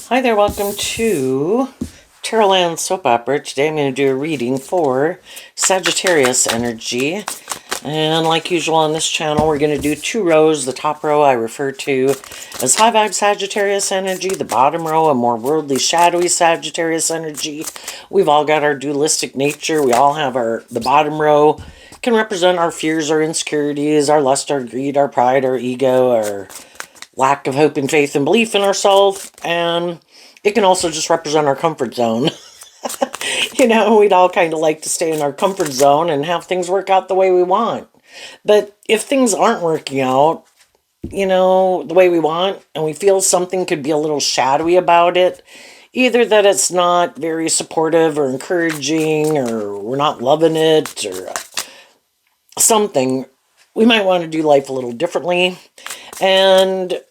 Hi there, welcome to Tarotland Soap Opera. Today I'm going to do a reading for Sagittarius energy. And like usual on this channel, we're going to do two rows. The top row I refer to as high vibe Sagittarius energy. The bottom row, a more worldly, shadowy Sagittarius energy. We've all got our dualistic nature. We all have the bottom row can represent our fears, our insecurities, our lust, our greed, our pride, our ego, our lack of hope and faith and belief in ourselves, and it can also just represent our comfort zone. We'd all kind of like to stay in our comfort zone and have things work out the way we want. But if things aren't working out, the way we want, and we feel something could be a little shadowy about it, either that it's not very supportive or encouraging, or we're not loving it, or something, we might want to do life a little differently. And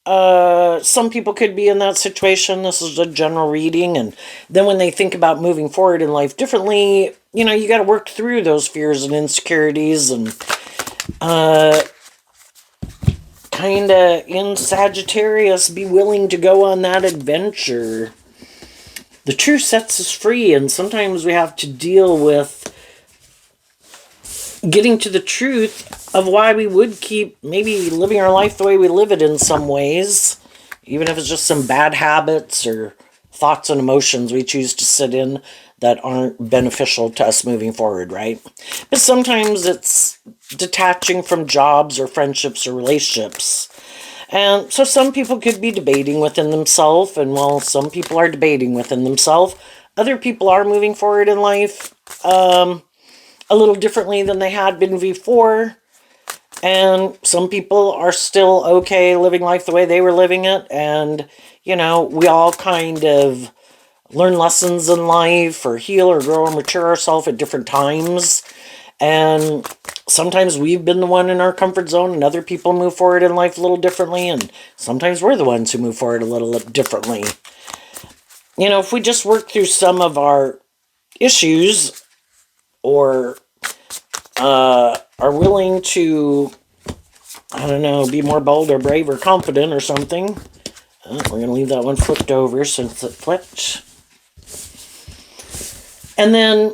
some people could be in that situation. This is a general reading. And then when they think about moving forward in life differently, you got to work through those fears and insecurities and kind of in Sagittarius, be willing to go on that adventure. The truth sets us free, and sometimes we have to deal with getting to the truth of why we would keep maybe living our life the way we live it in some ways, even if it's just some bad habits or thoughts and emotions we choose to sit in that aren't beneficial to us moving forward, right? But sometimes it's detaching from jobs or friendships or relationships. And so some people could be debating within themselves, and while some people are debating within themselves, other people are moving forward in life a little differently than they had been before. And some people are still okay living life the way they were living it. And, we all kind of learn lessons in life or heal or grow or mature ourselves at different times. And sometimes we've been the one in our comfort zone and other people move forward in life a little differently. And sometimes we're the ones who move forward a little differently. If we just work through some of our issues, or are willing to, be more bold or brave or confident or something. We're going to leave that one flipped over since it flipped. And then,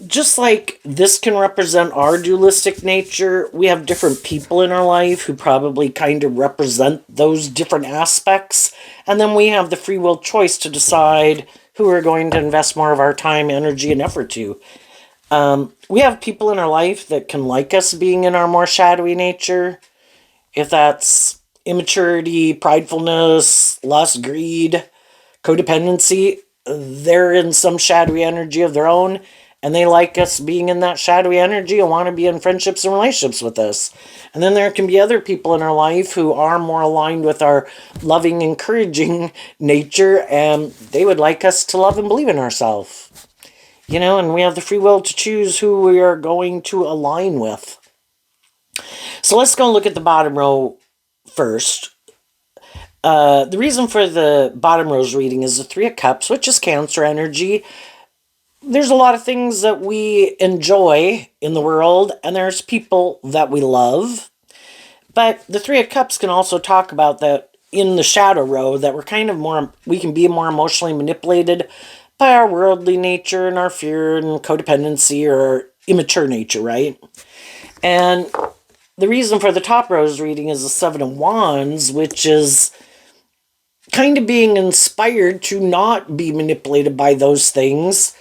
just like this can represent our dualistic nature, we have different people in our life who probably kind of represent those different aspects. And then we have the free will choice to decide who we're going to invest more of our time, energy, and effort to. We have people in our life that can like us being in our more shadowy nature. If that's immaturity, pridefulness, lust, greed, codependency, they're in some shadowy energy of their own, and they like us being in that shadowy energy and want to be in friendships and relationships with us. And then there can be other people in our life who are more aligned with our loving, encouraging nature, and they would like us to love and believe in ourselves. And we have the free will to choose who we are going to align with. So let's go look at the bottom row first. The reason for the bottom row's reading is the Three of Cups, which is Cancer energy. There's a lot of things that we enjoy in the world, and there's people that we love. But the Three of Cups can also talk about that in the shadow row, that we can be more emotionally manipulated by our worldly nature and our fear and codependency or immature nature, right? And the reason for the top row's reading is the Seven of Wands, which is kind of being inspired to not be manipulated by those things,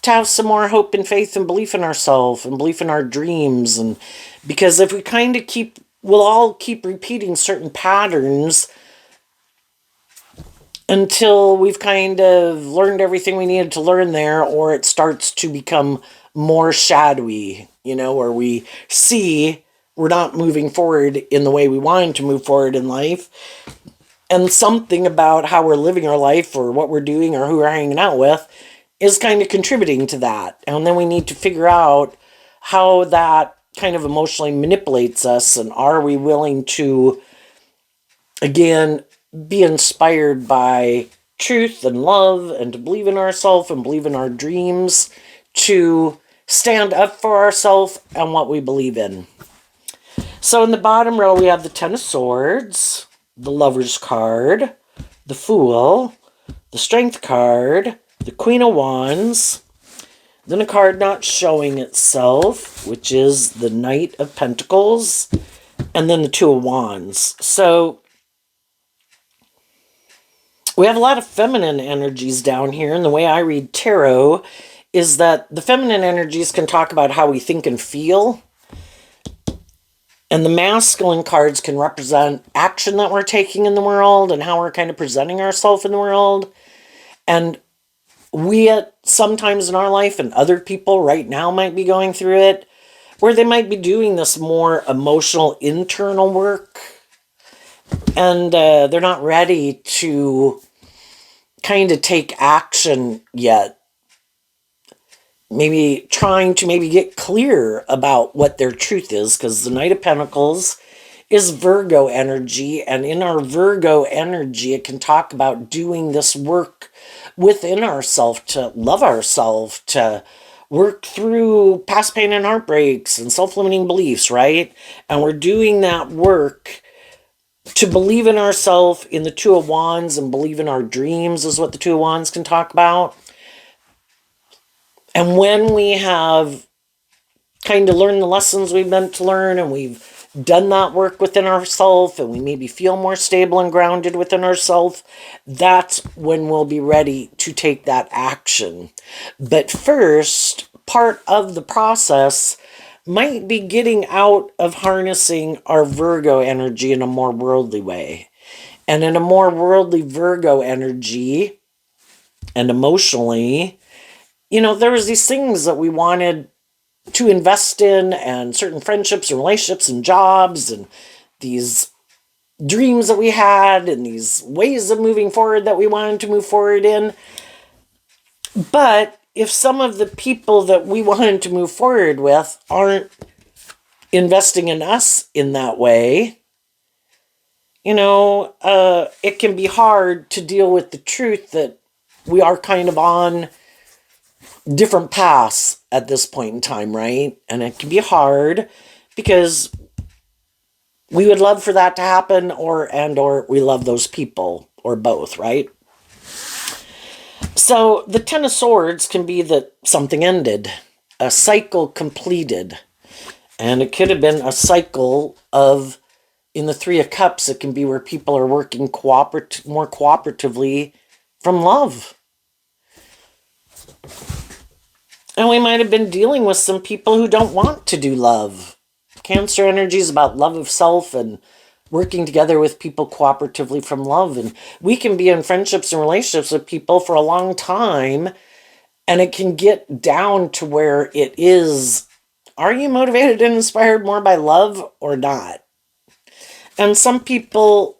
to have some more hope and faith and belief in ourselves and belief in our dreams. And because if we we'll all keep repeating certain patterns until we've kind of learned everything we needed to learn there, or it starts to become more shadowy, where we see we're not moving forward in the way we wanted to move forward in life. And something about how we're living our life or what we're doing or who we're hanging out with is kind of contributing to that. And then we need to figure out how that kind of emotionally manipulates us, and are we willing to, again, be inspired by truth and love and to believe in ourselves and believe in our dreams, to stand up for ourselves and what we believe in. So in the bottom row, we have the Ten of Swords, the Lover's card, the Fool, the Strength card, the Queen of Wands, then a card not showing itself, which is the Knight of Pentacles, and then the Two of Wands. So we have a lot of feminine energies down here, and the way I read tarot is that the feminine energies can talk about how we think and feel, and the masculine cards can represent action that we're taking in the world and how we're kind of presenting ourselves in the world. And we sometimes in our life, and other people right now might be going through it, where they might be doing this more emotional internal work, and they're not ready to kind of take action yet. Maybe trying to get clear about what their truth is, because the Knight of Pentacles is Virgo energy, and in our Virgo energy, it can talk about doing this work within ourselves to love ourselves, to work through past pain and heartbreaks and self-limiting beliefs, right? And we're doing that work to believe in ourselves in the Two of Wands, and believe in our dreams is what the Two of Wands can talk about. And when we have kind of learned the lessons we've meant to learn, and we've done that work within ourselves, and we maybe feel more stable and grounded within ourselves, that's when we'll be ready to take that action. But first, part of the process might be getting out of harnessing our Virgo energy in a more worldly way. And in a more worldly Virgo energy, and emotionally, there was these things that we wanted to invest in, and certain friendships and relationships and jobs, and these dreams that we had, and these ways of moving forward that we wanted to move forward in. But if some of the people that we wanted to move forward with aren't investing in us in that way, it can be hard to deal with the truth that we are kind of on different paths at this point in time, right? And it can be hard because we would love for that to happen, or we love those people, or both, right? So the Ten of Swords can be that something ended, a cycle completed. And it could have been a cycle of, in the Three of Cups, it can be where people are working more cooperatively from love. And we might have been dealing with some people who don't want to do love. Cancer energy is about love of self and working together with people cooperatively from love. And we can be in friendships and relationships with people for a long time, and it can get down to where it is, are you motivated and inspired more by love or not? And some people,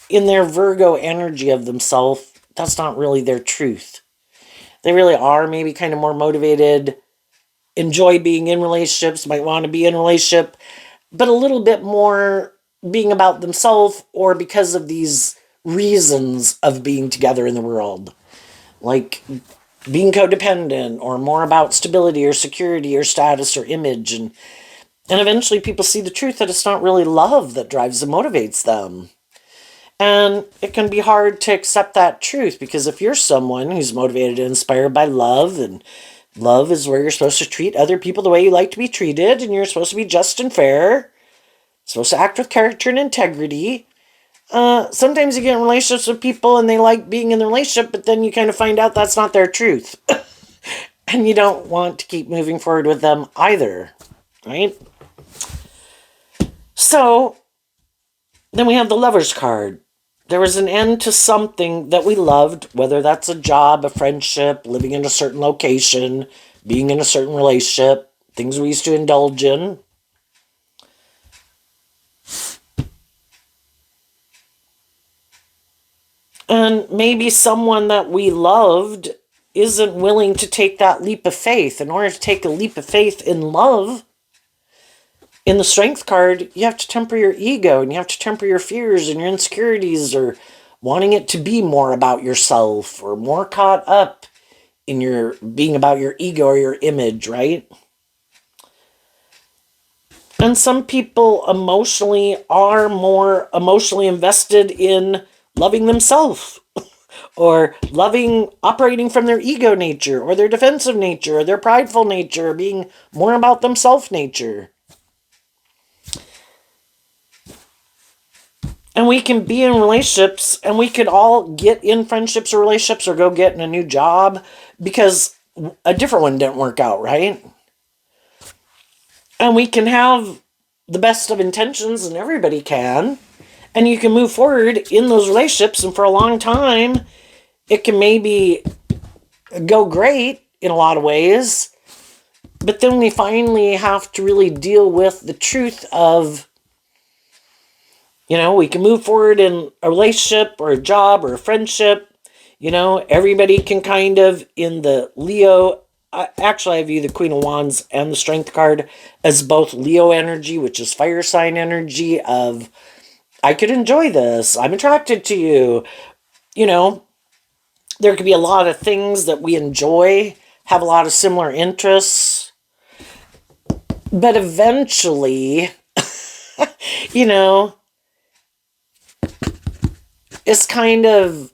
in their Virgo energy of themselves, that's not really their truth. They really are maybe kind of more motivated, enjoy being in relationships, might want to be in a relationship, but a little bit more being about themselves, or because of these reasons of being together in the world. Like being codependent, or more about stability or security or status or image. And eventually people see the truth that it's not really love that drives and motivates them. And it can be hard to accept that truth, because if you're someone who's motivated and inspired by love, and love is where you're supposed to treat other people the way you like to be treated, and you're supposed to be just and fair, supposed to act with character and integrity. Sometimes you get in relationships with people and they like being in the relationship, but then you kind of find out that's not their truth. And you don't want to keep moving forward with them either, right? So then we have the Lover's card. There was an end to something that we loved, whether that's a job, a friendship, living in a certain location, being in a certain relationship, things we used to indulge in. And maybe someone that we loved isn't willing to take that leap of faith. In order to take a leap of faith in love, in the Strength card, you have to temper your ego, and you have to temper your fears and your insecurities, or wanting it to be more about yourself, or more caught up in your being about your ego or your image, right? And some people emotionally are more emotionally invested in loving themselves. or loving, operating from their ego nature, or their defensive nature, or their prideful nature, or being more about themselves nature. And we can be in relationships, and we could all get in friendships or relationships or go get in a new job because a different one didn't work out, right? And we can have the best of intentions, and everybody can. And you can move forward in those relationships, and for a long time, it can maybe go great in a lot of ways. But then we finally have to really deal with the truth of, we can move forward in a relationship or a job or a friendship. Everybody can kind of, in the Leo, actually, I view the Queen of Wands and the Strength card as both Leo energy, which is fire sign energy of, I could enjoy this, I'm attracted to you. There could be a lot of things that we enjoy, have a lot of similar interests. But eventually, you know, it's kind of,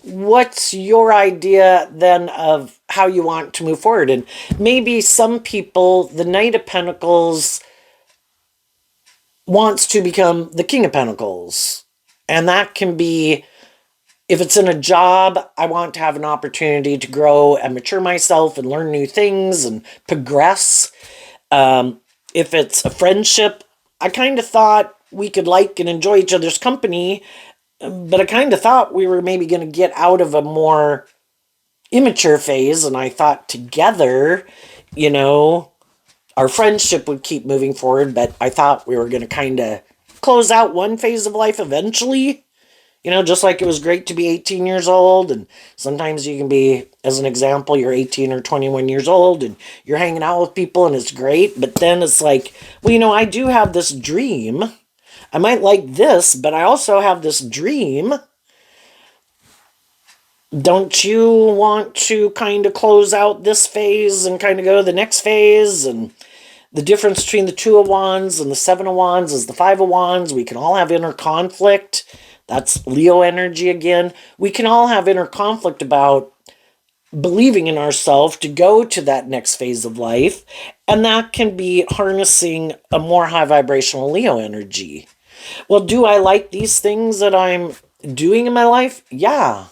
what's your idea then of how you want to move forward? And maybe some people, the Knight of Pentacles wants to become the King of Pentacles. And that can be, if it's in a job, I want to have an opportunity to grow and mature myself and learn new things and progress. If it's a friendship, I kind of thought we could like and enjoy each other's company, but I kind of thought we were maybe going to get out of a more immature phase, and I thought together, our friendship would keep moving forward, but I thought we were going to kind of close out one phase of life eventually. Just like it was great to be 18 years old, and sometimes you can be, as an example, you're 18 or 21 years old, and you're hanging out with people, and it's great, but then it's like, well, I do have this dream. I might like this, but I also have this dream. Don't you want to kind of close out this phase and kind of go to the next phase? And the difference between the Two of Wands and the Seven of Wands is the Five of Wands. We can all have inner conflict. That's Leo energy again. We can all have inner conflict about believing in ourselves to go to that next phase of life. And that can be harnessing a more high vibrational Leo energy. Well, do I like these things that I'm doing in my life? Yeah.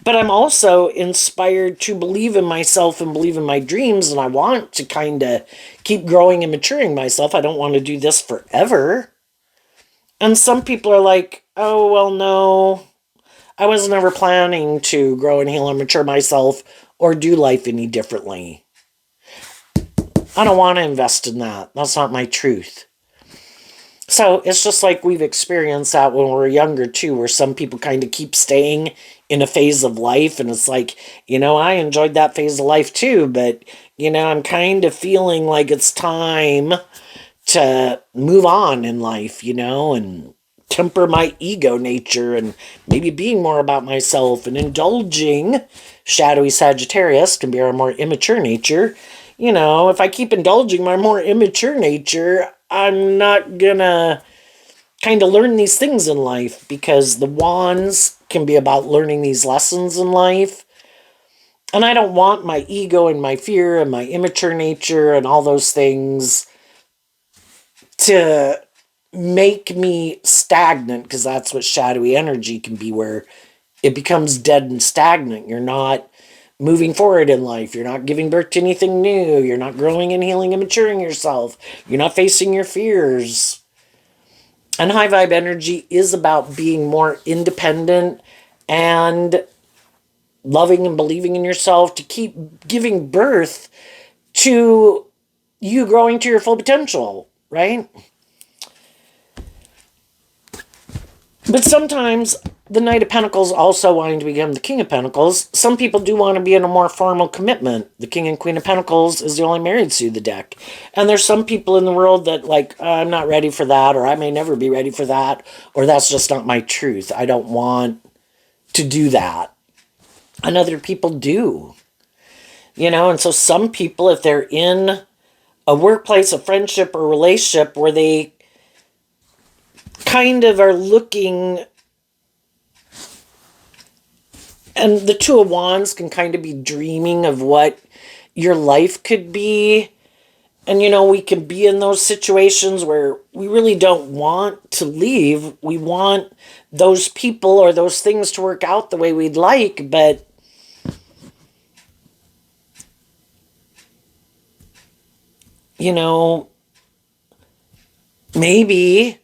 But I'm also inspired to believe in myself and believe in my dreams, and I want to kind of keep growing and maturing myself. I don't want to do this forever. And some people are like, oh, well, no, I was never planning to grow and heal and mature myself or do life any differently. I don't want to invest in that. That's not my truth. So it's just like we've experienced that when we were younger too, where some people kind of keep staying in a phase of life, and it's like, I enjoyed that phase of life too, but I'm kind of feeling like it's time to move on in life, and temper my ego nature and maybe being more about myself and indulging. Shadowy Sagittarius can be our more immature nature. If I keep indulging my more immature nature, I'm not gonna kind of learn these things in life, because the wands can be about learning these lessons in life. And I don't want my ego and my fear and my immature nature and all those things to make me stagnant, because that's what shadowy energy can be, where it becomes dead and stagnant. You're not moving forward in life. You're not giving birth to anything new. You're not growing and healing and maturing yourself. You're not facing your fears. And high vibe energy is about being more independent and loving and believing in yourself to keep giving birth to you growing to your full potential, right? But sometimes the Knight of Pentacles also wanting to become the King of Pentacles, some people do want to be in a more formal commitment. The King and Queen of Pentacles is the only married suit of the deck. And there's some people in the world that I'm not ready for that, or I may never be ready for that, or that's just not my truth. I don't want to do that. And other people do. And so some people, if they're in a workplace, a friendship, or relationship where they kind of are looking And the Two of Wands can kind of be dreaming of what your life could be. And, we can be in those situations where we really don't want to leave. We want those people or those things to work out the way we'd like, but maybe,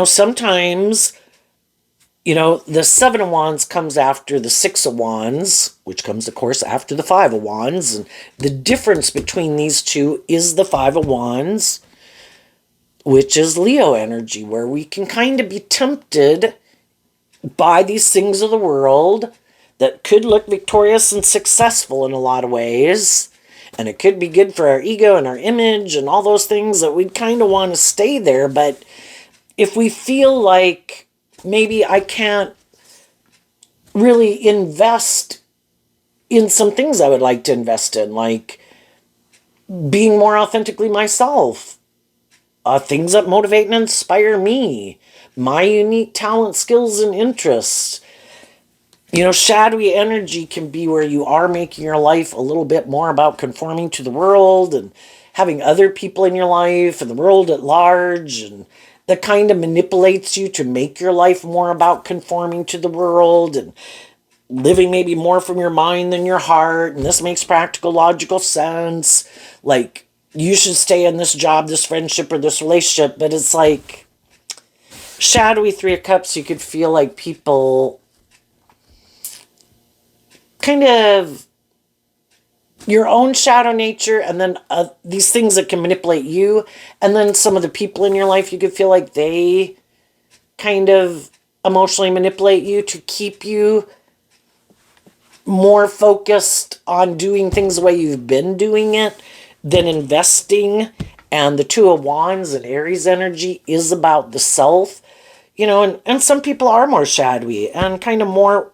sometimes, the Seven of Wands comes after the Six of Wands, which comes, of course, after the Five of Wands. And the difference between these two is the Five of Wands, which is Leo energy, where we can kind of be tempted by these things of the world that could look victorious and successful in a lot of ways. And it could be good for our ego and our image and all those things that we'd kind of want to stay there. But if we feel like maybe I can't really invest in some things I would like to invest in, like being more authentically myself, things that motivate and inspire me, my unique talent, skills, and interests. Shadowy energy can be where you are making your life a little bit more about conforming to the world and having other people in your life and the world at large, and that kind of manipulates you to make your life more about conforming to the world and living maybe more from your mind than your heart. And this makes practical, logical sense. Like, you should stay in this job, this friendship, or this relationship. But it's like shadowy Three of Cups, you could feel like people kind of your own shadow nature, and then these things that can manipulate you, and then some of the people in your life, you could feel like they kind of emotionally manipulate you to keep you more focused on doing things the way you've been doing it than investing. And the Two of Wands and Aries energy is about the self, and some people are more shadowy and kind of more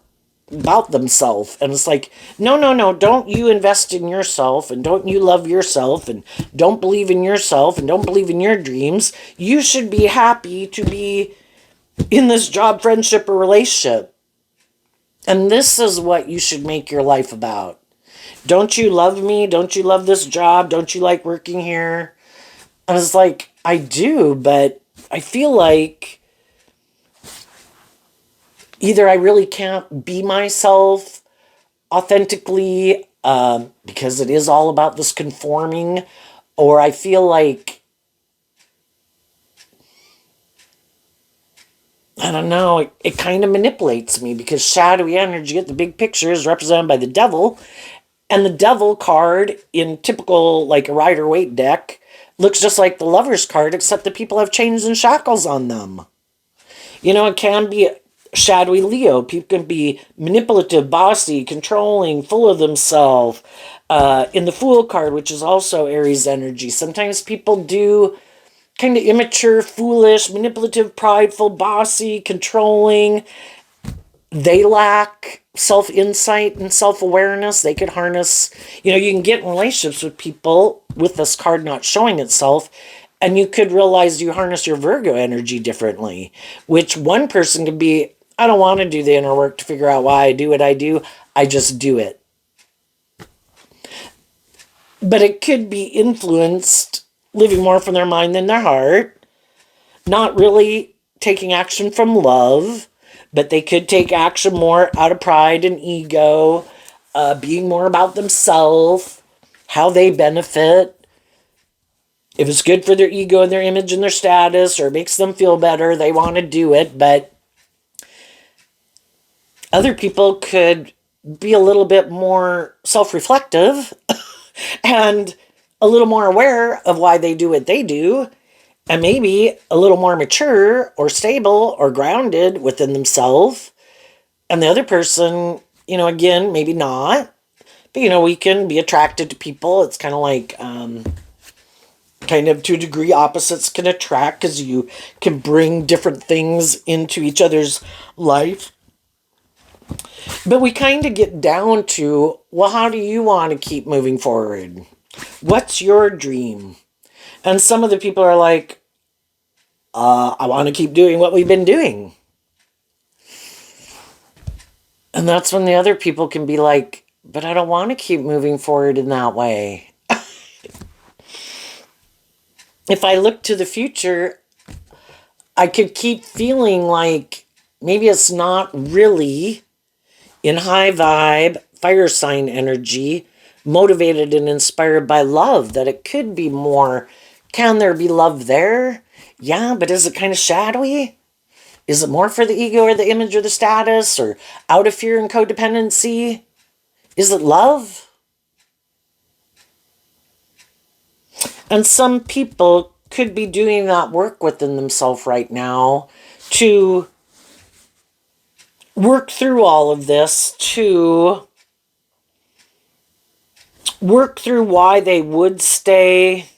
about themselves. And it's like, no, no, no, don't you invest in yourself, and don't you love yourself, and don't believe in yourself, and don't believe in your dreams. You should be happy to be in this job, friendship, or relationship. And this is what you should make your life about. Don't you love me? Don't you love this job? Don't you like working here? And it's like, I do, but I feel like either I really can't be myself authentically because it is all about this conforming, or I feel like, I don't know, it kind of manipulates me, because shadowy energy at the big picture is represented by the devil, and the devil card in typical, like, a Rider-Waite deck looks just like the Lover's card, except that people have chains and shackles on them. It can be shadowy Leo. People can be manipulative, bossy, controlling, full of themselves. In the Fool card, which is also Aries energy, sometimes people do kind of immature, foolish, manipulative, prideful, bossy, controlling. They lack self-insight and self-awareness. They could harness, you can get in relationships with people with this card not showing itself, and you could realize you harness your Virgo energy differently, which one person could be, I don't want to do the inner work to figure out why I do what I do. I just do it. But it could be influenced, living more from their mind than their heart, not really taking action from love, but they could take action more out of pride and ego, being more about themselves, how they benefit. If it's good for their ego and their image and their status, or makes them feel better, they want to do it. But other people could be a little bit more self-reflective and a little more aware of why they do what they do, and maybe a little more mature or stable or grounded within themselves. And the other person, again, maybe not. But, we can be attracted to people. It's kind of like, kind of to a degree, opposites can attract, because you can bring different things into each other's life. But we kind of get down to, well, how do you want to keep moving forward? What's your dream? And some of the people are like, I want to keep doing what we've been doing. And that's when the other people can be like, but I don't want to keep moving forward in that way. If I look to the future, I could keep feeling like maybe it's not really in high vibe, fire sign energy, motivated and inspired by love, that it could be more. Can there be love there? Yeah, but is it kind of shadowy? Is it more for the ego or the image or the status, or out of fear and codependency? Is it love? And some people could be doing that work within themselves right now to work through all of this, to work through why they would stay,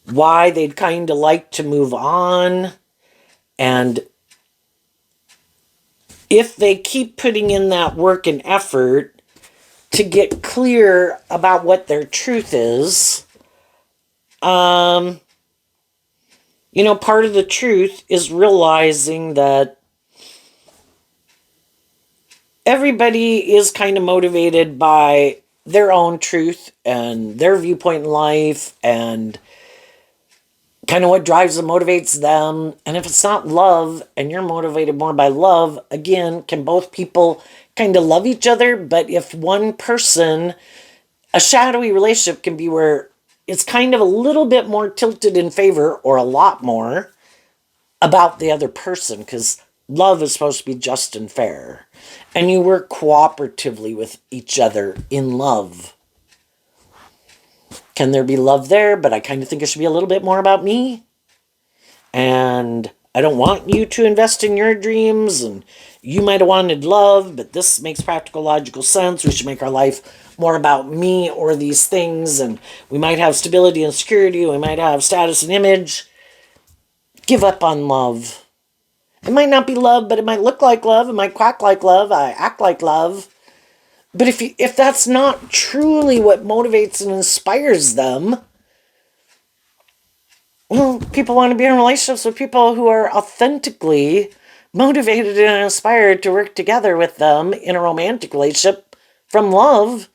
why they'd kind of like to move on, and if they keep putting in that work and effort to get clear about what their truth is, part of the truth is realizing that everybody is kind of motivated by their own truth and their viewpoint in life and kind of what drives and motivates them. And if it's not love and you're motivated more by love, again, can both people kind of love each other? But if one person, a shadowy relationship can be where it's kind of a little bit more tilted in favor, or a lot more, about the other person, because love is supposed to be just and fair. And you work cooperatively with each other in love. Can there be love there? But I kind of think it should be a little bit more about me. And I don't want you to invest in your dreams. And you might have wanted love, but this makes practical, logical sense. We should make our life more about me or these things. And we might have stability and security. We might have status and image. Give up on love. It might not be love, but it might look like love. It might quack like love. I act like love. But if that's not truly what motivates and inspires them, well, people want to be in relationships with people who are authentically motivated and inspired to work together with them in a romantic relationship from love.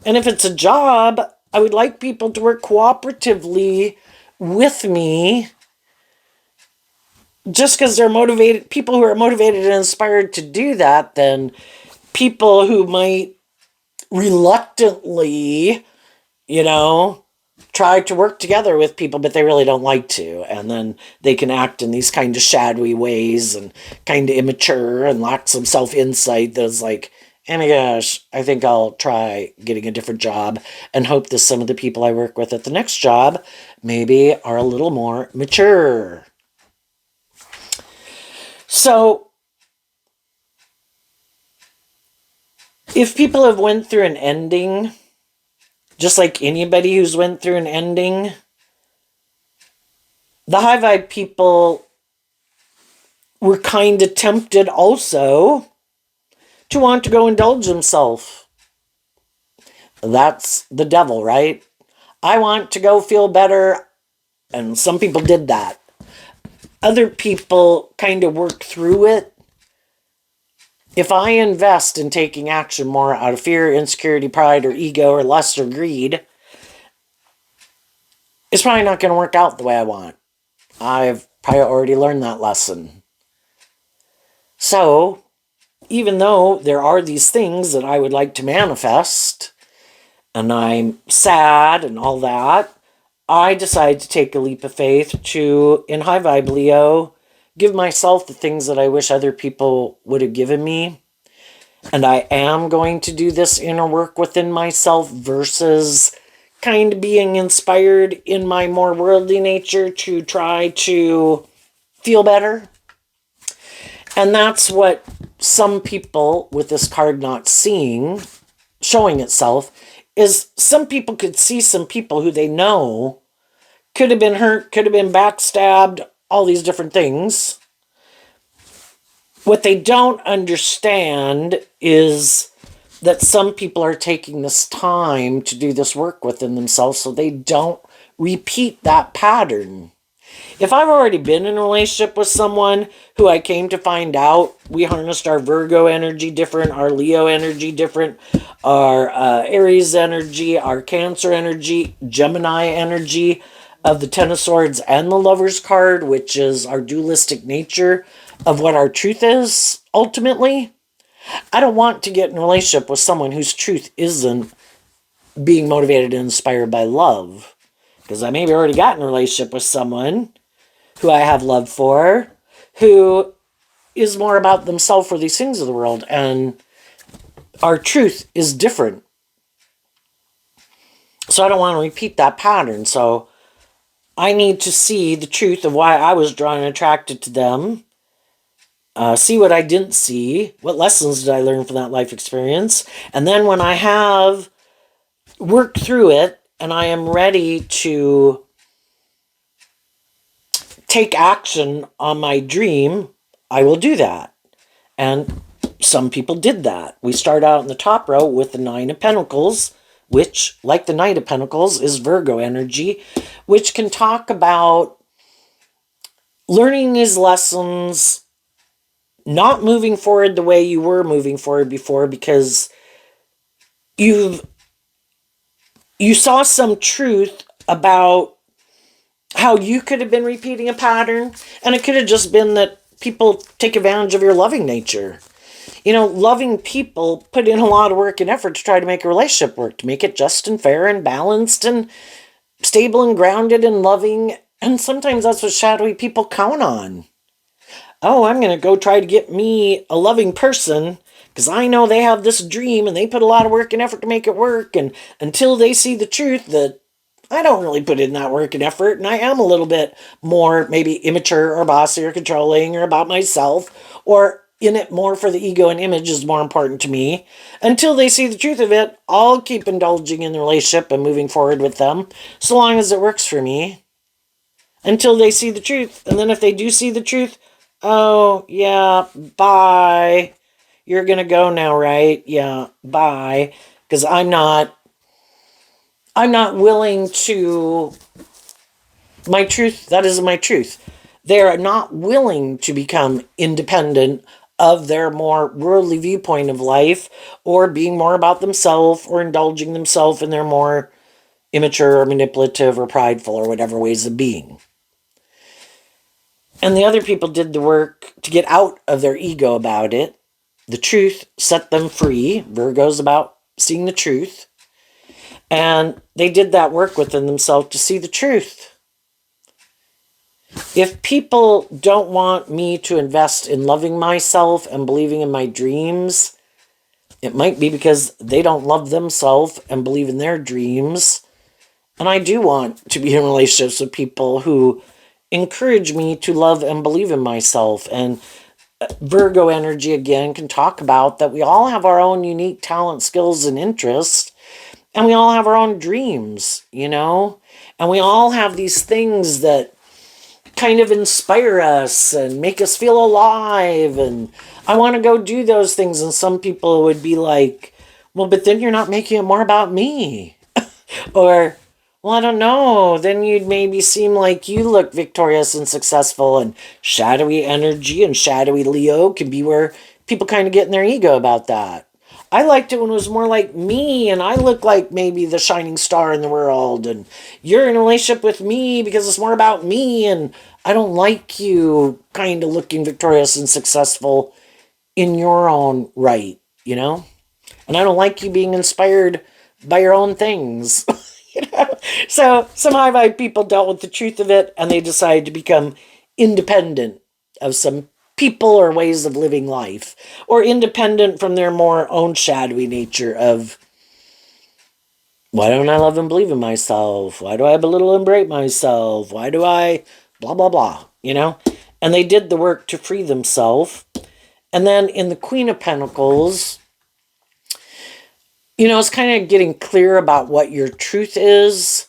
And if it's a job, I would like people to work cooperatively with me. Just because they're motivated, people who are motivated and inspired to do that, then people who might reluctantly, try to work together with people, but they really don't like to. And then they can act in these kind of shadowy ways and kind of immature and lack some self-insight that's like, oh my gosh, I think I'll try getting a different job and hope that some of the people I work with at the next job maybe are a little more mature. So, if people have went through an ending, just like anybody who's went through an ending, the high vibe people were kind of tempted also to want to go indulge themselves. That's the devil, right? I want to go feel better, and some people did that. Other people kind of work through it. If I invest in taking action more out of fear, insecurity, pride, or ego, or lust, or greed, it's probably not going to work out the way I want. I've probably already learned that lesson. So, even though there are these things that I would like to manifest, and I'm sad and all that, I decide to take a leap of faith to, in high vibe Leo, give myself the things that I wish other people would have given me. And I am going to do this inner work within myself versus kind of being inspired in my more worldly nature to try to feel better. And that's what some people with this card not seeing, showing itself, is some people could see some people who they know could have been hurt, could have been backstabbed, all these different things. What they don't understand is that some people are taking this time to do this work within themselves so they don't repeat that pattern. If I've already been in a relationship with someone who I came to find out we harnessed our Virgo energy different, our Leo energy different, our Aries energy, our Cancer energy, Gemini energy of the Ten of Swords and the Lover's card, which is our dualistic nature of what our truth is ultimately. I don't want to get in a relationship with someone whose truth isn't being motivated and inspired by love. Because I maybe already got in a relationship with someone who I have love for, who is more about themselves for these things of the world. And our truth is different. So I don't want to repeat that pattern. So I need to see the truth of why I was drawn and attracted to them. See what I didn't see. What lessons did I learn from that life experience? And then when I have worked through it and I am ready to take action on my dream, I will do that. And some people did that. We start out in the top row with the Nine of Pentacles, which, like the Knight of Pentacles, is Virgo energy, which can talk about learning these lessons, not moving forward the way you were moving forward before because you saw some truth about how you could have been repeating a pattern, and it could have just been that people take advantage of your loving nature. You know, loving people put in a lot of work and effort to try to make a relationship work, to make it just and fair and balanced and stable and grounded and loving. And sometimes that's what shadowy people count on. Oh, I'm going to go try to get me a loving person because I know they have this dream and they put a lot of work and effort to make it work. And until they see the truth that I don't really put in that work and effort, and I am a little bit more maybe immature or bossy or controlling or about myself, or in it more for the ego and image is more important to me. Until they see the truth of it, I'll keep indulging in the relationship and moving forward with them, so long as it works for me. Until they see the truth. And then if they do see the truth, oh, yeah, bye. You're going to go now, right? Yeah, bye. Because I'm not willing to, my truth, that is my truth. They're not willing to become independent of their more worldly viewpoint of life, or being more about themselves, or indulging themselves in their more immature or manipulative or prideful or whatever ways of being. And the other people did the work to get out of their ego about it. The truth set them free. Virgo's about seeing the truth. And they did that work within themselves to see the truth. If people don't want me to invest in loving myself and believing in my dreams, it might be because they don't love themselves and believe in their dreams. And I do want to be in relationships with people who encourage me to love and believe in myself. And Virgo energy, again, can talk about that we all have our own unique talent, skills, and interests. And we all have our own dreams, you know? And we all have these things that kind of inspire us and make us feel alive. And I want to go do those things. And some people would be like, well, but then you're not making it more about me. Or, well, I don't know. Then you'd maybe seem like you look victorious and successful. And shadowy energy and shadowy Leo can be where people kind of get in their ego about that. I liked it when it was more like me, and I look like maybe the shining star in the world, and you're in a relationship with me because it's more about me, and I don't like you kind of looking victorious and successful in your own right, you know? And I don't like you being inspired by your own things. You know? So some high vibe people dealt with the truth of it, and they decided to become independent of some people or ways of living life, or independent from their more own shadowy nature of, why don't I love and believe in myself? Why do I belittle and berate myself? Why do I blah, blah, blah, you know? And they did the work to free themselves. And then in the Queen of Pentacles, you know, it's kind of getting clear about what your truth is.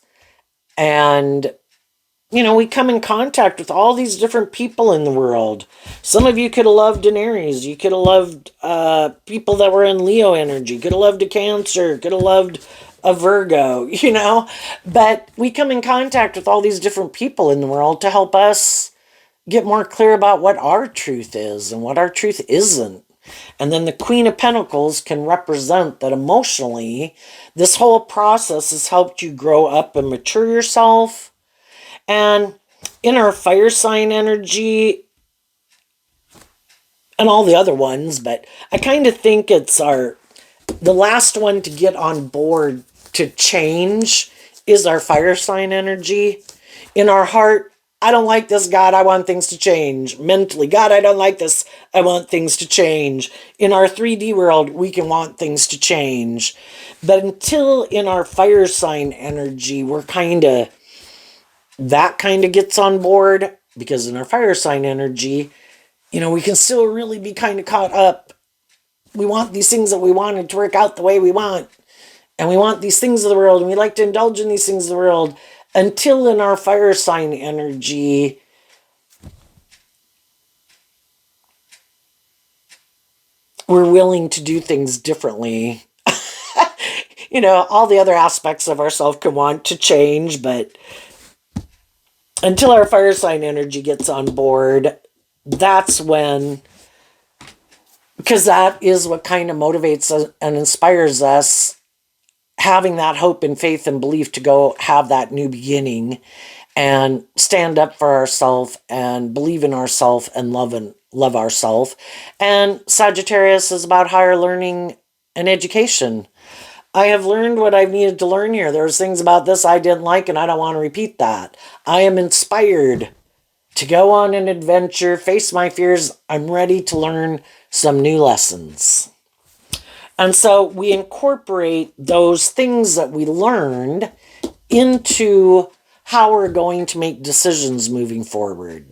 And you know, we come in contact with all these different people in the world. Some of you could have loved an Aries. You could have loved people that were in Leo energy. Could have loved a Cancer. Could have loved a Virgo, but we come in contact with all these different people in the world to help us get more clear about what our truth is and what our truth isn't. And then the Queen of Pentacles can represent that emotionally, this whole process has helped you grow up and mature yourself. And in our fire sign energy, and all the other ones, but I kind of think it's the last one to get on board to change is our fire sign energy. In our heart, I don't like this, God, I want things to change. Mentally, God, I don't like this, I want things to change. In our 3D world, we can want things to change. But until in our fire sign energy, that kind of gets on board, because in our fire sign energy, we can still really be kind of caught up. We want these things that we wanted to work out the way we want. And we want these things of the world, and we like to indulge in these things of the world, until in our fire sign energy, we're willing to do things differently. All the other aspects of ourselves can want to change, but until our fire sign energy gets on board, that's when, because that is what kind of motivates us and inspires us, having that hope and faith and belief to go have that new beginning and stand up for ourselves and believe in ourselves and love ourselves. And Sagittarius is about higher learning and education. I have learned what I've needed to learn here. There's things about this I didn't like, and I don't want to repeat that. I am inspired to go on an adventure, face my fears. I'm ready to learn some new lessons. And so we incorporate those things that we learned into how we're going to make decisions moving forward.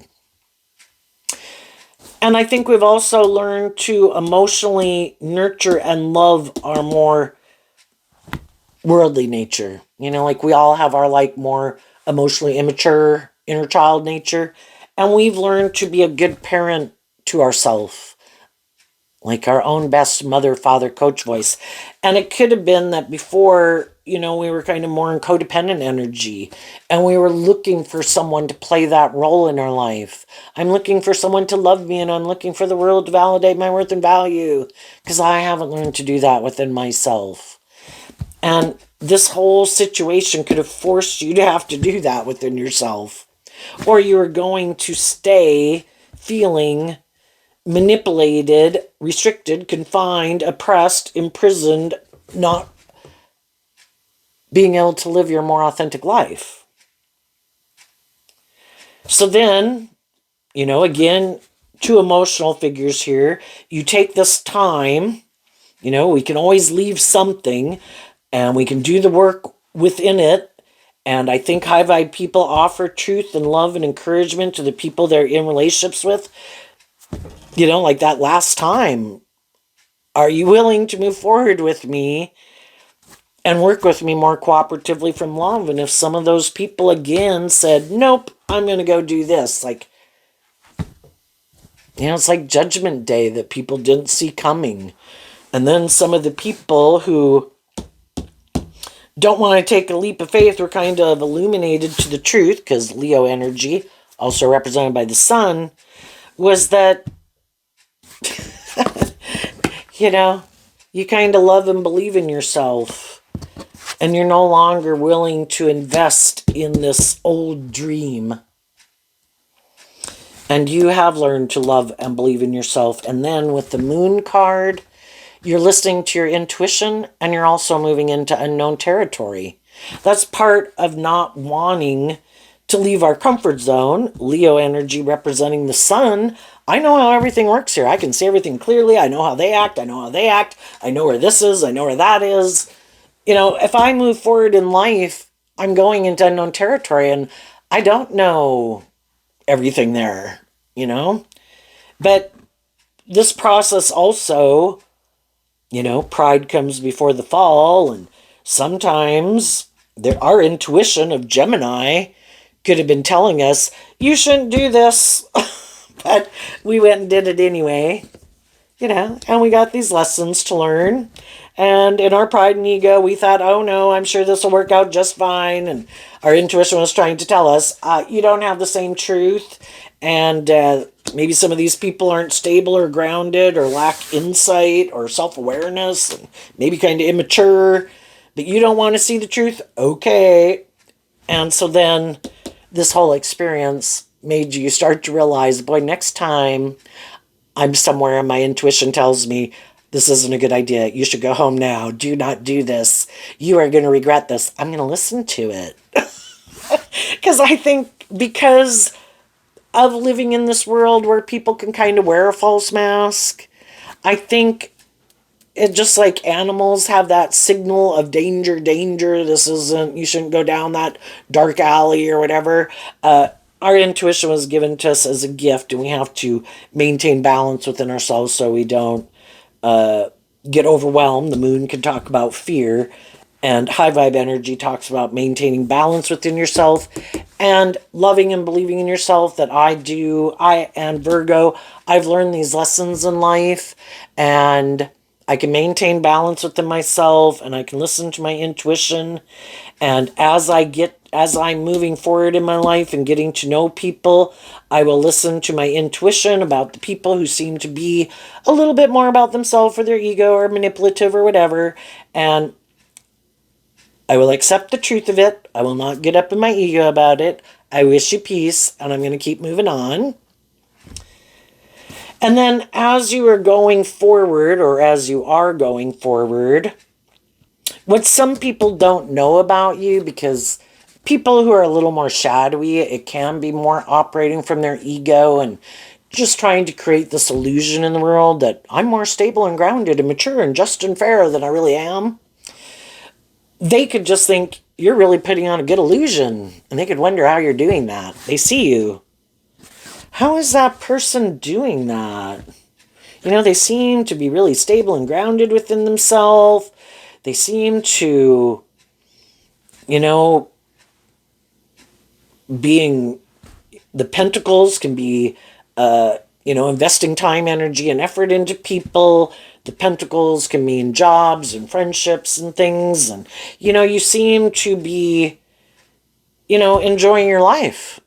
And I think we've also learned to emotionally nurture and love our more worldly nature. Like we all have our more emotionally immature inner child nature. And we've learned to be a good parent to ourselves, like our own best mother, father, coach voice. And it could have been that before, we were kind of more in codependent energy, and we were looking for someone to play that role in our life. I'm looking for someone to love me, and I'm looking for the world to validate my worth and value, because I haven't learned to do that within myself. And this whole situation could have forced you to have to do that within yourself. Or you were going to stay feeling manipulated, restricted, confined, oppressed, imprisoned, not being able to live your more authentic life. So then, again, two emotional figures here. You take this time, we can always leave something, and we can do the work within it. And I think high vibe people offer truth and love and encouragement to the people they're in relationships with. Like that last time, are you willing to move forward with me and work with me more cooperatively from love? And if some of those people again said, nope, I'm going to go do this. It's like Judgment Day that people didn't see coming. And then some of the people who don't want to take a leap of faith were kind of illuminated to the truth, because Leo energy, also represented by the sun, was that you kind of love and believe in yourself, and you're no longer willing to invest in this old dream. And you have learned to love and believe in yourself. And then with the Moon card, you're listening to your intuition, and you're also moving into unknown territory. That's part of not wanting to leave our comfort zone. Leo energy representing the sun. I know how everything works here. I can see everything clearly. I know how they act. I know how they act. I know where this is. I know where that is. If I move forward in life, I'm going into unknown territory, and I don't know everything there, But this process also, pride comes before the fall, and sometimes our intuition of Gemini could have been telling us, you shouldn't do this, but we went and did it anyway, and we got these lessons to learn, And in our pride and ego, we thought, oh no, I'm sure this will work out just fine. And our intuition was trying to tell us, you don't have the same truth. And maybe some of these people aren't stable or grounded or lack insight or self awareness, and maybe kind of immature. But you don't want to see the truth? Okay. And so then this whole experience made you start to realize, boy, next time I'm somewhere and my intuition tells me this isn't a good idea. You should go home now. Do not do this. You are going to regret this. I'm going to listen to it. Because I think because of living in this world where people can kind of wear a false mask, I think it just like animals have that signal of danger, danger. This isn't, you shouldn't go down that dark alley or whatever. Our intuition was given to us as a gift, and we have to maintain balance within ourselves so we don't get overwhelmed. The moon can talk about fear, and high vibe energy talks about maintaining balance within yourself and loving and believing in yourself. That I and Virgo, I've learned these lessons in life, and I can maintain balance within myself, and I can listen to my intuition. And as I'm moving forward in my life and getting to know people, I will listen to my intuition about the people who seem to be a little bit more about themselves or their ego or manipulative or whatever. And I will accept the truth of it. I will not get up in my ego about it. I wish you peace, and I'm going to keep moving on. And then as you are going forward, or as you are going forward, what some people don't know about you, because people who are a little more shadowy, it can be more operating from their ego and just trying to create this illusion in the world that I'm more stable and grounded and mature and just and fair than I really am. They could just think you're really putting on a good illusion, and they could wonder how you're doing that. They see you. How is that person doing that? You know, they seem to be really stable and grounded within themselves. They seem to, being the pentacles can be, investing time, energy, and effort into people. The pentacles can mean jobs and friendships and things. And, you seem to be, enjoying your life.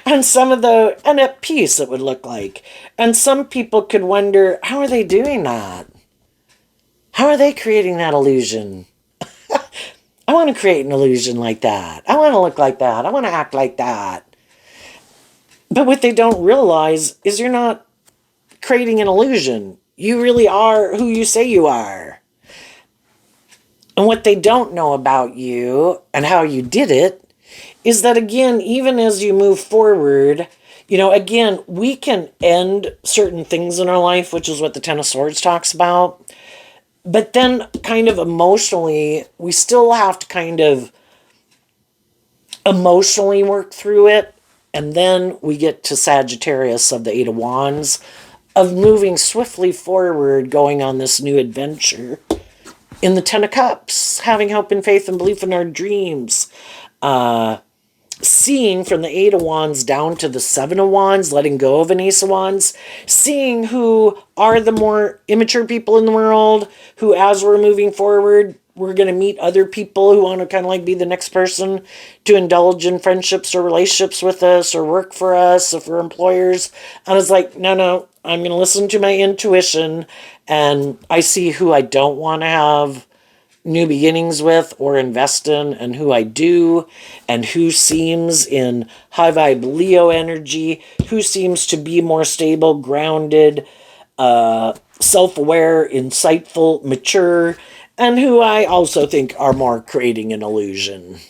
And at peace, it would look like. And some people could wonder, how are they doing that? How are they creating that illusion? I want to create an illusion like that. I want to look like that. I want to act like that. But what they don't realize is you're not creating an illusion. You really are who you say you are. And what they don't know about you and how you did it is that, again, even as you move forward, again, we can end certain things in our life, which is what the Ten of Swords talks about. But then kind of emotionally, we still have to kind of emotionally work through it. And then we get to Sagittarius of the Eight of Wands, of moving swiftly forward, going on this new adventure. In the Ten of Cups, having hope and faith and belief in our dreams. Seeing from the Eight of Wands down to the Seven of Wands, letting go of an Ace of Wands, seeing who are the more immature people in the world, who as we're moving forward, we're going to meet other people who want to kind of like be the next person to indulge in friendships or relationships with us or work for us if we're employers. And it's like, no, I'm going to listen to my intuition, and I see who I don't want to have new beginnings with or invest in, and who I do, and who seems in high vibe Leo energy, who seems to be more stable, grounded, self-aware, insightful, mature, and who I also think are more creating an illusion.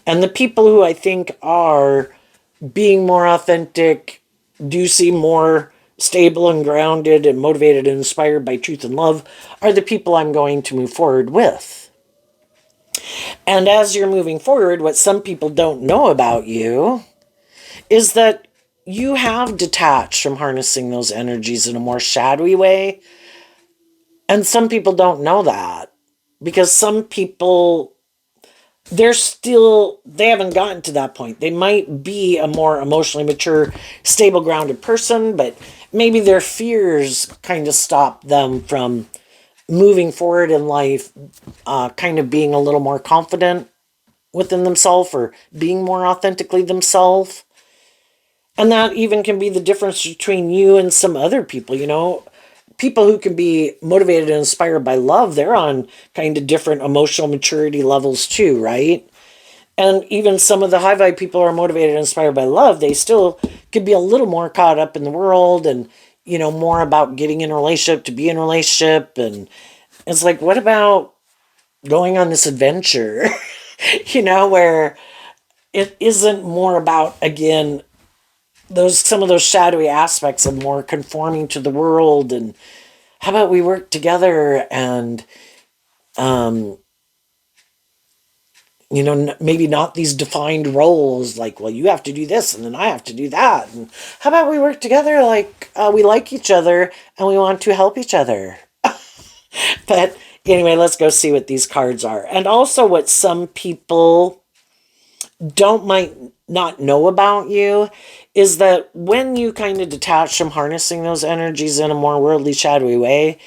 And the people who I think are being more authentic do seem more stable and grounded and motivated and inspired by truth and love are the people I'm going to move forward with. And as you're moving forward, what some people don't know about you is that you have detached from harnessing those energies in a more shadowy way. And some people don't know that, because some people, they haven't gotten to that point. They might be a more emotionally mature, stable, grounded person, but maybe their fears kind of stop them from moving forward in life, kind of being a little more confident within themselves or being more authentically themselves. And that even can be the difference between you and some other people, people who can be motivated and inspired by love, they're on kind of different emotional maturity levels too, right? And even some of the high vibe people who are motivated and inspired by love, they still could be a little more caught up in the world and, more about getting in a relationship to be in a relationship. And it's like, what about going on this adventure, where it isn't more about, again, some of those shadowy aspects of more conforming to the world, and how about we work together and maybe not these defined roles like, well, you have to do this and then I have to do that, and how about we work together like we like each other and we want to help each other. But anyway, let's go see what these cards are, and also what some people might not know about you is that when you kind of detach from harnessing those energies in a more worldly, shadowy way,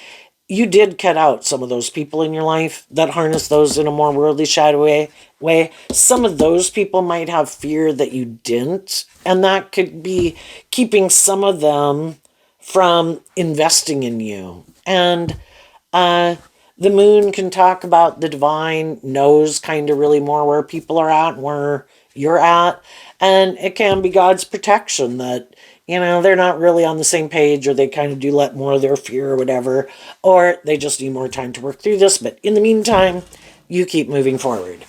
you did cut out some of those people in your life that harness those in a more worldly, shadowy way. Some of those people might have fear that you didn't, and that could be keeping some of them from investing in you. And the moon can talk about the divine, knows kind of really more where people are at and where you're at. And it can be God's protection that, they're not really on the same page, or they kind of do let more of their fear or whatever, or they just need more time to work through this. But in the meantime, you keep moving forward.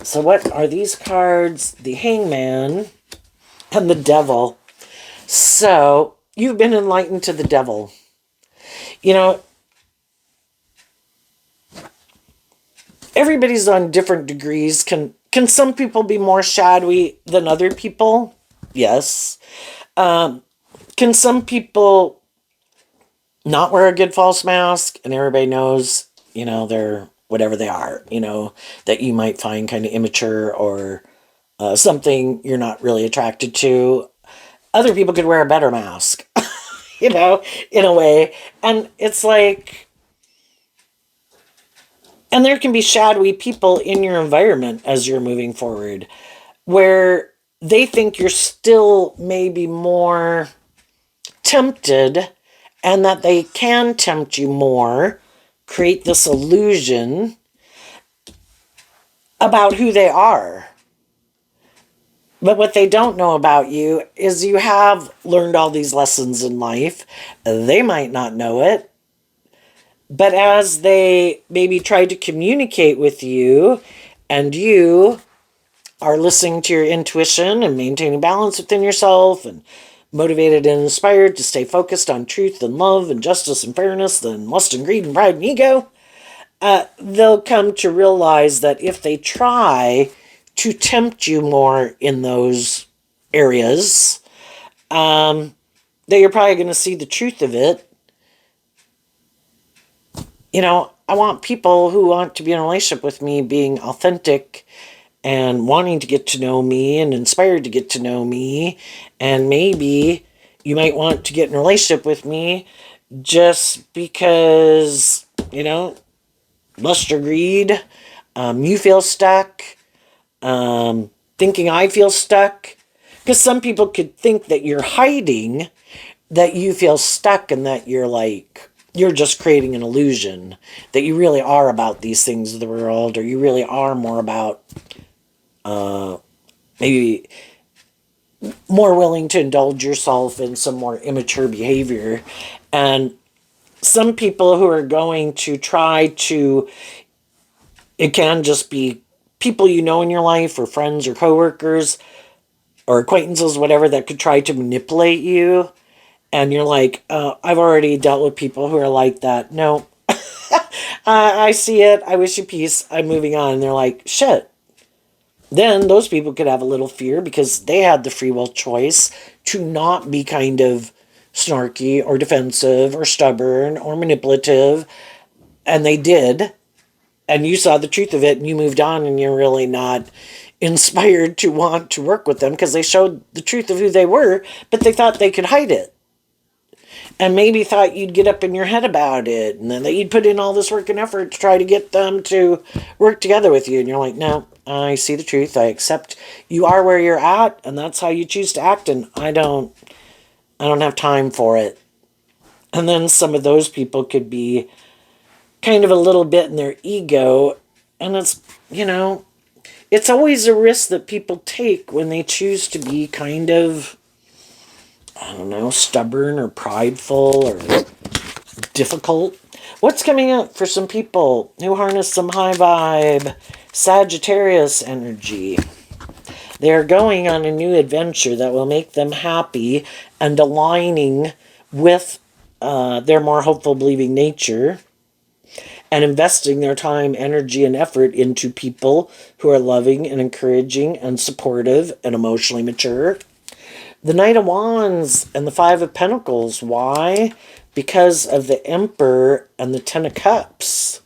So what are these cards? The Hangman and the Devil. So you've been enlightened to the Devil. Everybody's on different degrees. Can some people be more shadowy than other people? Yes. Can some people not wear a good false mask and everybody knows, they're whatever they are, that you might find kind of immature or something you're not really attracted to? Other people could wear a better mask, in a way. And it's like, and there can be shadowy people in your environment as you're moving forward where they think you're still maybe more tempted, and that they can tempt you more, create this illusion about who they are. But what they don't know about you is you have learned all these lessons in life. They might not know it. But as they maybe try to communicate with you, and you are listening to your intuition and maintaining balance within yourself and motivated and inspired to stay focused on truth and love and justice and fairness than lust and greed and pride and ego, they'll come to realize that if they try to tempt you more in those areas, that you're probably going to see the truth of it. I want people who want to be in a relationship with me being authentic and wanting to get to know me and inspired to get to know me. And maybe you might want to get in a relationship with me just because, lust or greed, you feel stuck, thinking I feel stuck. Because some people could think that you're hiding, that you feel stuck, and that you're just creating an illusion, that you really are about these things of the world, or you really are more about maybe more willing to indulge yourself in some more immature behavior. And some people who are going to try to, it can just be people in your life, or friends or coworkers or acquaintances, whatever, that could try to manipulate you. And you're like, I've already dealt with people who are like that. No, I see it. I wish you peace. I'm moving on. And they're like, shit. Then those people could have a little fear because they had the free will choice to not be kind of snarky or defensive or stubborn or manipulative. And they did. And you saw the truth of it and you moved on, and you're really not inspired to want to work with them because they showed the truth of who they were, but they thought they could hide it. and maybe thought you'd get up in your head about it, and then that you'd put in all this work and effort to try to get them to work together with you. And you're like, no, I see the truth. I accept you are where you're at, and that's how you choose to act. And I don't have time for it. And then some of those people could be kind of a little bit in their ego, and it's always a risk that people take when they choose to be kind of, I don't know, stubborn or prideful or difficult. What's coming up for some people who harness some high vibe Sagittarius energy? They're going on a new adventure that will make them happy and aligning with their more hopeful, believing nature, and investing their time, energy, and effort into people who are loving and encouraging and supportive and emotionally mature. The Knight of Wands and the Five of Pentacles. Why? Because of the Emperor and the Ten of Cups.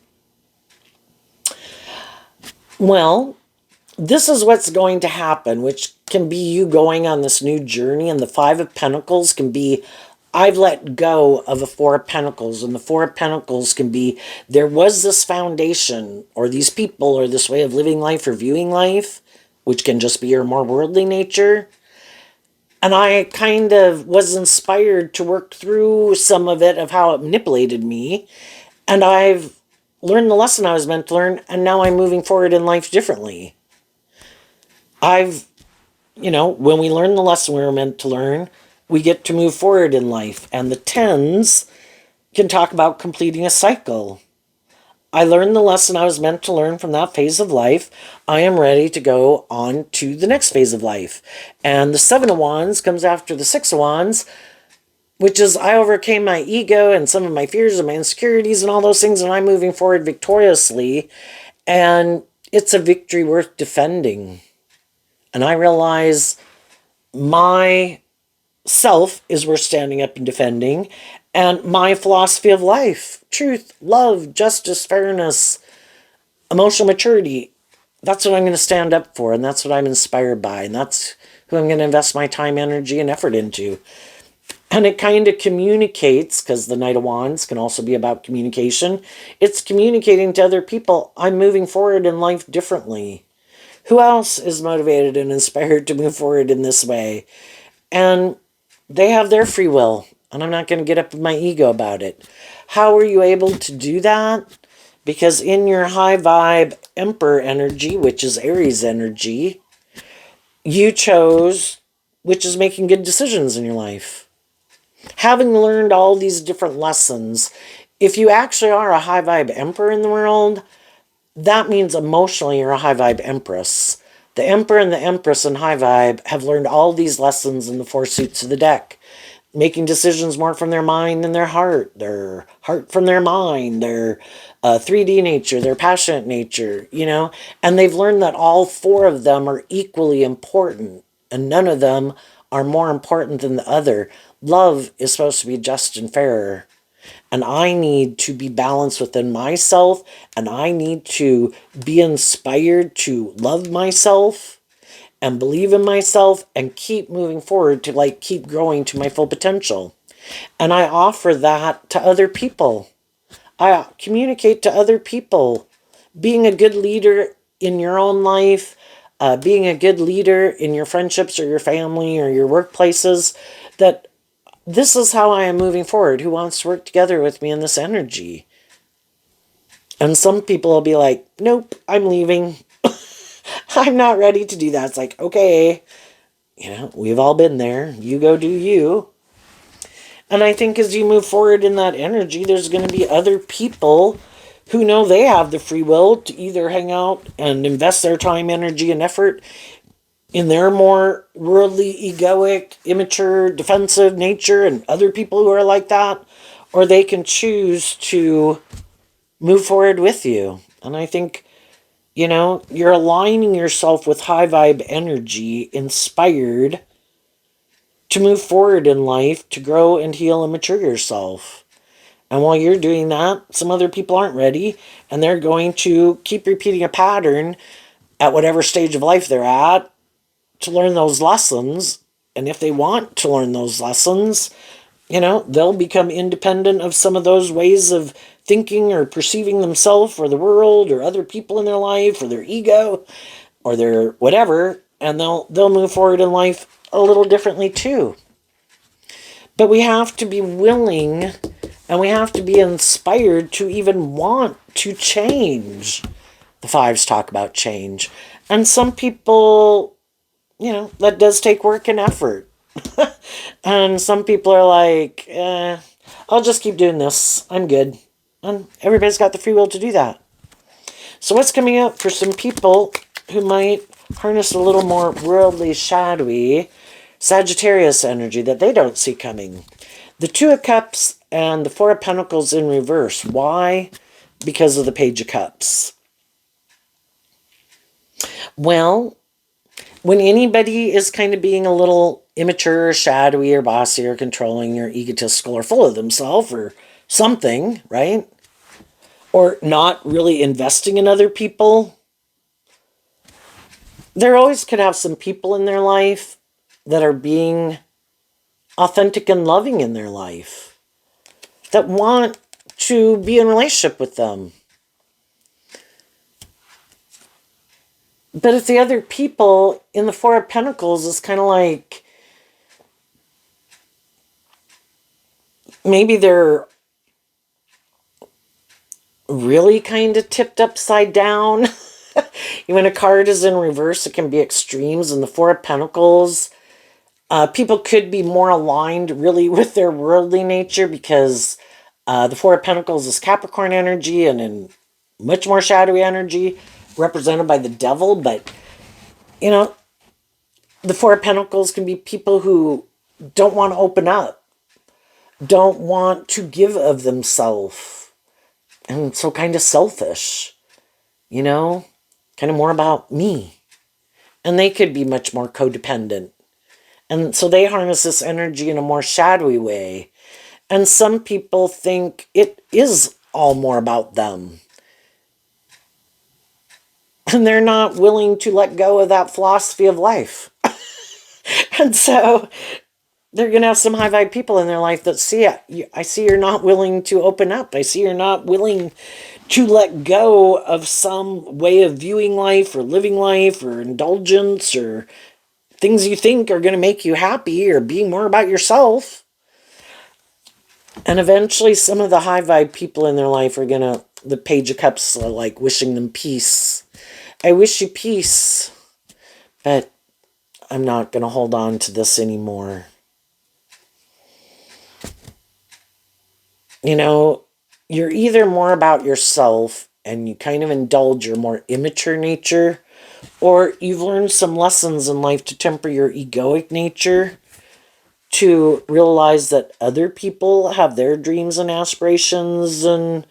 Well, this is what's going to happen, which can be you going on this new journey. And the Five of Pentacles can be, I've let go of the Four of Pentacles. And the Four of Pentacles can be, there was this foundation or these people or this way of living life or viewing life, which can just be your more worldly nature. And I kind of was inspired to work through some of it, of how it manipulated me. And I've learned the lesson I was meant to learn, and now I'm moving forward in life differently. When we learn the lesson we were meant to learn, we get to move forward in life. And the tens can talk about completing a cycle. I learned the lesson I was meant to learn from that phase of life. I am ready to go on to the next phase of life. And the Seven of Wands comes after the Six of Wands, which is I overcame my ego and some of my fears and my insecurities and all those things, and I'm moving forward victoriously. And it's a victory worth defending. And I realize my self is worth standing up and defending, and my philosophy of life, truth, love, justice, fairness, emotional maturity, that's what I'm going to stand up for, and that's what I'm inspired by, and that's who I'm going to invest my time, energy, and effort into. And it kind of communicates, because the Knight of Wands can also be about communication. It's communicating to other people, I'm moving forward in life differently. Who else is motivated and inspired to move forward in this way? And they have their free will, and I'm not going to get up in my ego about it. How are you able to do that? Because in your high vibe Emperor energy, which is Aries energy, you chose, which is making good decisions in your life. Having learned all these different lessons, if you actually are a high vibe Emperor in the world, that means emotionally you're a high vibe Empress. The Emperor and the Empress in high vibe have learned all these lessons in the four suits of the deck. Making decisions more from their mind than their heart from their mind, their 3D nature, their passionate nature, And they've learned that all four of them are equally important, and none of them are more important than the other. Love is supposed to be just and fair. And I need to be balanced within myself, and I need to be inspired to love myself and believe in myself and keep moving forward to keep growing to my full potential. And I offer that to other people. I communicate to other people. Being a good leader in your own life, being a good leader in your friendships or your family or your workplaces, that this is how I am moving forward. Who wants to work together with me in this energy? And some people will be like, nope, I'm leaving. I'm not ready to do that. It's like, okay, we've all been there. You go do you. And I think as you move forward in that energy, there's going to be other people who know they have the free will to either hang out and invest their time, energy, and effort in their more worldly, egoic, immature, defensive nature, and other people who are like that, or they can choose to move forward with you. And I think, you're aligning yourself with high vibe energy, inspired to move forward in life, to grow and heal and mature yourself. And while you're doing that, some other people aren't ready, and they're going to keep repeating a pattern at whatever stage of life they're at, to learn those lessons. And if they want to learn those lessons, they'll become independent of some of those ways of thinking or perceiving themselves or the world or other people in their life or their ego or their whatever, and they'll move forward in life a little differently too. But we have to be willing and we have to be inspired to even want to change. The fives talk about change. And some people, that does take work and effort. And some people are like, I'll just keep doing this. I'm good. And everybody's got the free will to do that. So what's coming up for some people who might harness a little more worldly, shadowy Sagittarius energy that they don't see coming? The Two of Cups and the Four of Pentacles in reverse. Why? Because of the Page of Cups. Well, when anybody is kind of being a little immature or shadowy or bossy or controlling or egotistical or full of themselves or something, right? Or not really investing in other people, there always could have some people in their life that are being authentic and loving in their life, that want to be in a relationship with them. But if the other people in the Four of Pentacles is kind of like, maybe they're really kind of tipped upside down. When a card is in reverse, it can be extremes. In the Four of Pentacles, people could be more aligned really with their worldly nature because the Four of Pentacles is Capricorn energy and in much more shadowy energy represented by the devil. But, the Four of Pentacles can be people who don't want to open up, don't want to give of themselves, and so kind of selfish, kind of more about me. And they could be much more codependent. And so they harness this energy in a more shadowy way. And some people think it is all more about them. And they're not willing to let go of that philosophy of life. And so they're going to have some high vibe people in their life that see it. I see you're not willing to open up. I see you're not willing to let go of some way of viewing life or living life or indulgence or things you think are going to make you happy or being more about yourself. And eventually some of the high vibe people in their life are going to, the Page of Cups are like wishing them peace. I wish you peace, but I'm not going to hold on to this anymore. You're either more about yourself and you kind of indulge your more immature nature, or you've learned some lessons in life to temper your egoic nature, to realize that other people have their dreams and aspirations and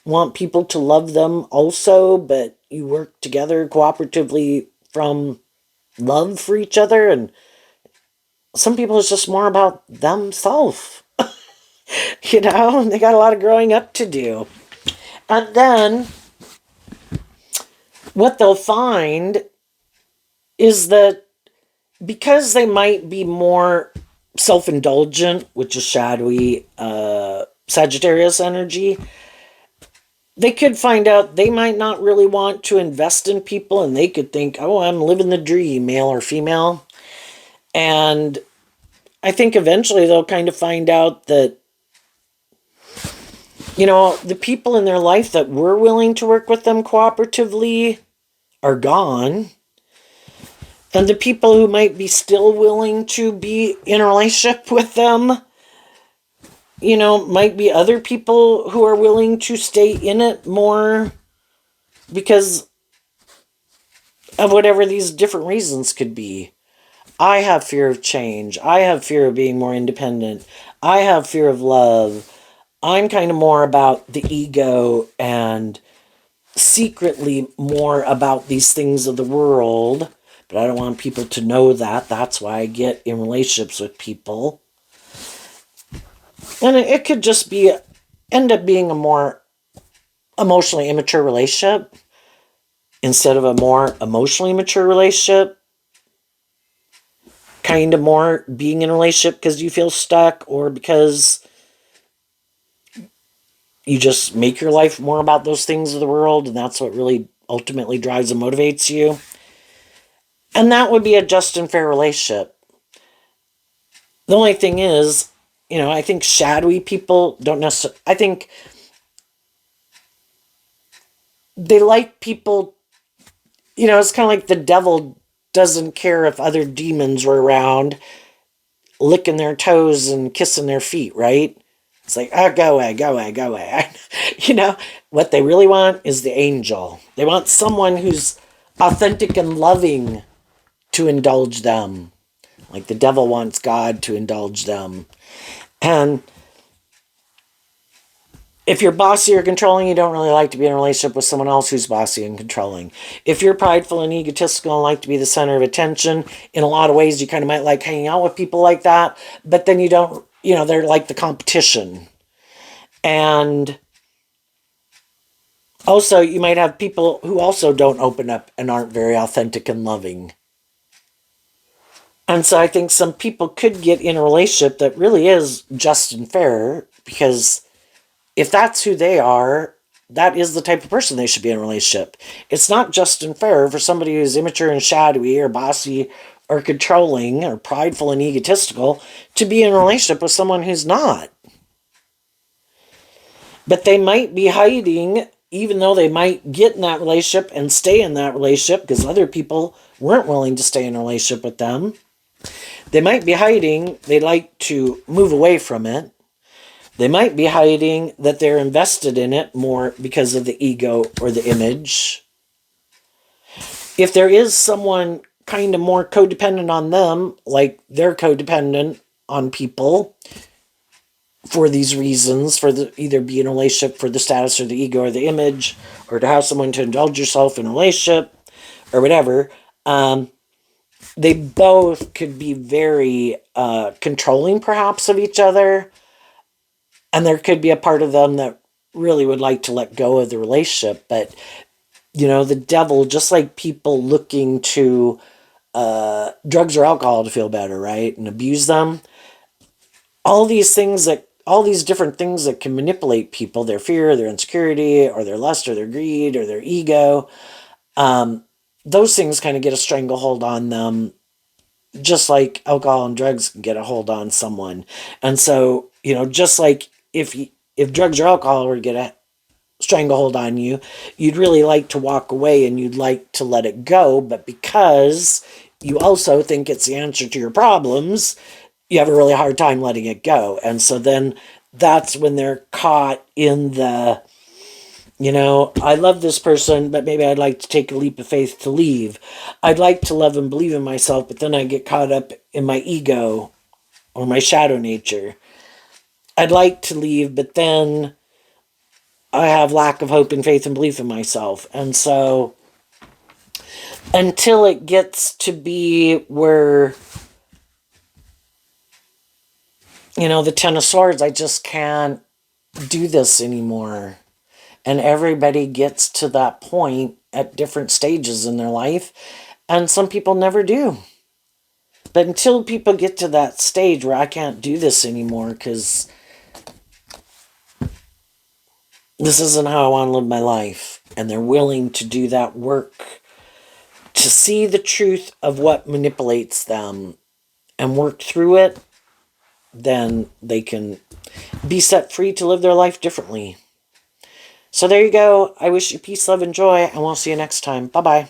want people to love them also, but you work together cooperatively from love for each other. And some people it's just more about themselves. They got a lot of growing up to do. And then what they'll find is that because they might be more self-indulgent, which is shadowy Sagittarius energy, they could find out they might not really want to invest in people, and they could think, oh, I'm living the dream, male or female. And I think eventually they'll kind of find out that, the people in their life that were willing to work with them cooperatively are gone. And the people who might be still willing to be in a relationship with them, might be other people who are willing to stay in it more because of whatever these different reasons could be. I have fear of change. I have fear of being more independent. I have fear of love. I'm kind of more about the ego and secretly more about these things of the world, but I don't want people to know that. That's why I get in relationships with people. And it could just end up being a more emotionally immature relationship instead of a more emotionally mature relationship. kind of more being in a relationship because you feel stuck or because you just make your life more about those things of the world and that's what really ultimately drives and motivates you. And that would be a just and fair relationship. The only thing is, I think shadowy people don't necessarily, I think they like people, it's kind of like the devil doesn't care if other demons were around licking their toes and kissing their feet, right? It's like, oh, go away, go away, go away. What they really want is the angel. They want someone who's authentic and loving to indulge them. Like the devil wants God to indulge them. And if you're bossy or controlling, you don't really like to be in a relationship with someone else who's bossy and controlling. If you're prideful and egotistical and like to be the center of attention, in a lot of ways, you kind of might like hanging out with people like that. But then you don't, they're like the competition. And also, you might have people who also don't open up and aren't very authentic and loving. And so I think some people could get in a relationship that really is just and fair because if that's who they are, that is the type of person they should be in a relationship. It's not just and fair for somebody who's immature and shadowy or bossy or controlling or prideful and egotistical to be in a relationship with someone who's not. But they might be hiding, even though they might get in that relationship and stay in that relationship because other people weren't willing to stay in a relationship with them. They might be hiding, they like to move away from it. They might be hiding that they're invested in it more because of the ego or the image. If there is someone kind of more codependent on them, like they're codependent on people for these reasons, for either be in a relationship for the status or the ego or the image, or to have someone to indulge yourself in a relationship, or whatever, they both could be very controlling, perhaps, of each other. And there could be a part of them that really would like to let go of the relationship. But, the devil, just like people looking to drugs or alcohol to feel better, right? And abuse them. All these different things that can manipulate people, their fear, their insecurity, or their lust, or their greed, or their ego, those things kind of get a stranglehold on them, just like alcohol and drugs can get a hold on someone. And so, just like if drugs or alcohol were to get a stranglehold on you, you'd really like to walk away and you'd like to let it go. But because you also think it's the answer to your problems, you have a really hard time letting it go. And so then that's when they're caught in the, I love this person, but maybe I'd like to take a leap of faith to leave. I'd like to love and believe in myself, but then I get caught up in my ego or my shadow nature. I'd like to leave, but then I have lack of hope and faith and belief in myself. And so until it gets to be where, the Ten of Swords, I just can't do this anymore. And everybody gets to that point at different stages in their life. And some people never do. But until people get to that stage where I can't do this anymore because this isn't how I want to live my life, and they're willing to do that work to see the truth of what manipulates them and work through it, then they can be set free to live their life differently. So there you go. I wish you peace, love, and joy, and we'll see you next time. Bye-bye.